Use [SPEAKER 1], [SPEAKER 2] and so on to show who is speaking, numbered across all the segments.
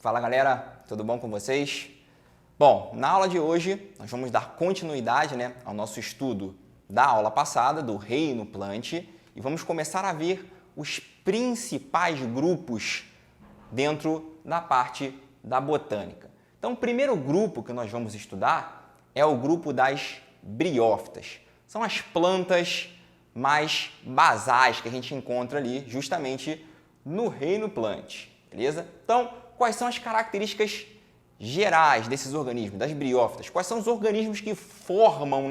[SPEAKER 1] Fala galera, tudo bom com vocês? Bom, na aula de hoje nós vamos dar continuidade ao nosso estudo da aula passada, do reino plant, e vamos começar a ver os principais grupos dentro da parte da botânica. Então, o primeiro grupo que nós vamos estudar é o grupo das briófitas. São as plantas mais basais que a gente encontra ali justamente no reino plant, beleza? Então, quais são as características gerais desses organismos, das briófitas? Quais são os organismos que formam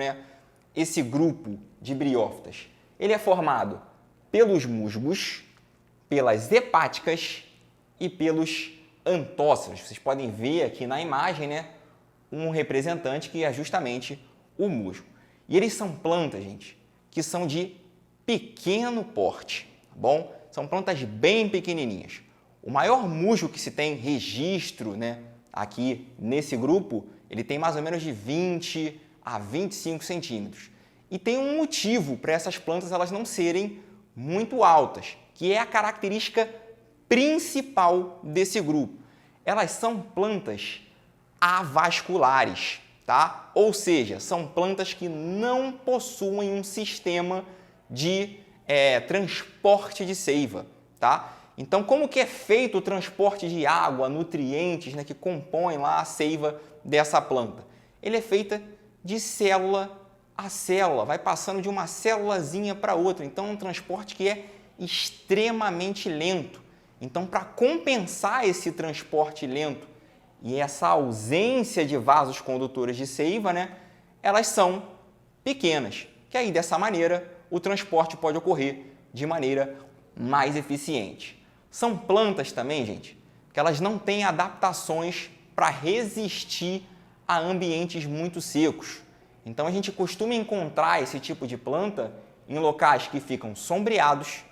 [SPEAKER 1] esse grupo de briófitas? Ele é formado pelos musgos, pelas hepáticas e pelos antóceros. Vocês podem ver aqui na imagem um representante que é justamente o musgo. E eles são plantas, gente, que são de pequeno porte, tá bom? São plantas bem pequenininhas. O maior musgo que se tem registro aqui nesse grupo, ele tem mais ou menos de 20 a 25 centímetros. E tem um motivo para essas plantas elas não serem muito altas, que é a característica principal desse grupo. Elas são plantas avasculares, tá? Ou seja, são plantas que não possuem um sistema de transporte de seiva, tá? Então, como que é feito o transporte de água, nutrientes que compõem lá a seiva dessa planta? Ele é feito de célula a célula, vai passando de uma célulazinha para outra. Então, é um transporte que é extremamente lento. Então, para compensar esse transporte lento e essa ausência de vasos condutores de seiva, elas são pequenas, que aí, dessa maneira, o transporte pode ocorrer de maneira mais eficiente. São plantas também, gente, que elas não têm adaptações para resistir a ambientes muito secos. Então, a gente costuma encontrar esse tipo de planta em locais que ficam sombreados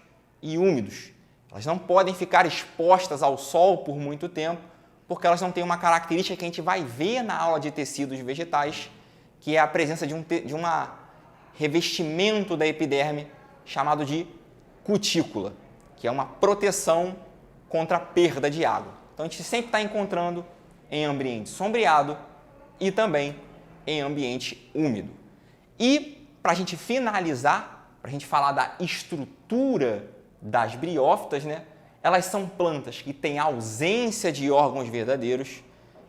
[SPEAKER 1] e úmidos. Elas não podem ficar expostas ao sol por muito tempo, porque elas não têm uma característica que a gente vai ver na aula de tecidos vegetais, que é a presença de um revestimento da epiderme chamado de cutícula, que é uma proteção contra a perda de água. Então, a gente sempre está encontrando em ambiente sombreado e também em ambiente úmido. E, para a gente finalizar, para a gente falar da estrutura das briófitas, elas são plantas que têm ausência de órgãos verdadeiros.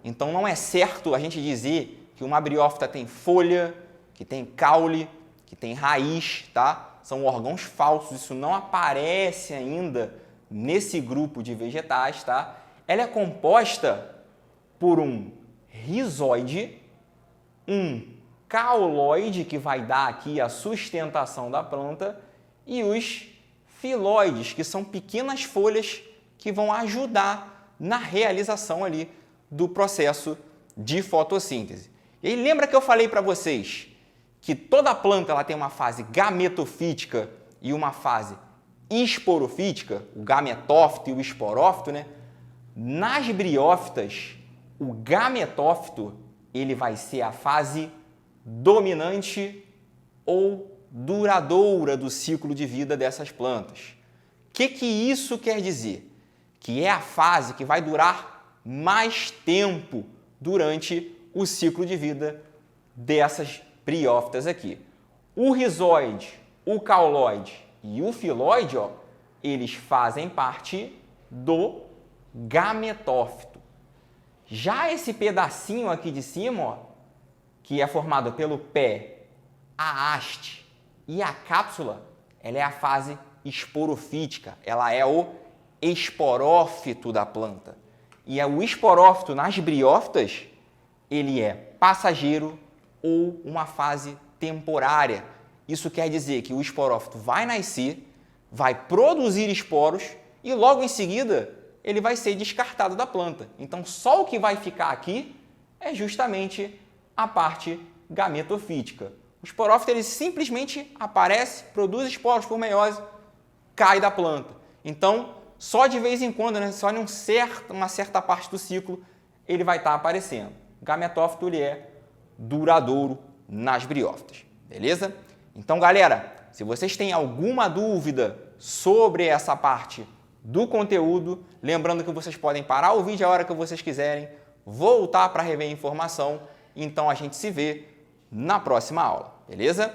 [SPEAKER 1] Então, não é certo a gente dizer que uma briófita tem folha, que tem caule, que tem raiz, tá? São órgãos falsos, isso não aparece ainda nesse grupo de vegetais, tá? Ela é composta por um rizoide, um cauloide, que vai dar aqui a sustentação da planta, e os filóides, que são pequenas folhas que vão ajudar na realização ali do processo de fotossíntese. E aí, lembra que eu falei para vocês que toda planta ela tem uma fase gametofítica e uma fase esporofítica, o gametófito e o esporófito, Nas briófitas, o gametófito ele vai ser a fase dominante ou duradoura do ciclo de vida dessas plantas. O que isso quer dizer? Que é a fase que vai durar mais tempo durante o ciclo de vida dessas briófitas aqui. O rizoide, o cauloide e o filóide, eles fazem parte do gametófito. Já esse pedacinho aqui de cima, que é formado pelo pé, a haste e a cápsula, ela é a fase esporofítica, ela é o esporófito da planta. E o esporófito nas briófitas, ele é passageiro ou uma fase temporária. Isso quer dizer que o esporófito vai nascer, vai produzir esporos e logo em seguida ele vai ser descartado da planta. Então, só o que vai ficar aqui é justamente a parte gametofítica. O esporófito ele simplesmente aparece, produz esporos por meiose, cai da planta. Então, só de vez em quando, só em uma certa parte do ciclo, ele vai estar aparecendo. O gametófito ele é duradouro nas briófitas, beleza? Então, galera, se vocês têm alguma dúvida sobre essa parte do conteúdo. Lembrando que vocês podem parar o vídeo a hora que vocês quiserem, voltar para rever a informação. Então a gente se vê na próxima aula, beleza?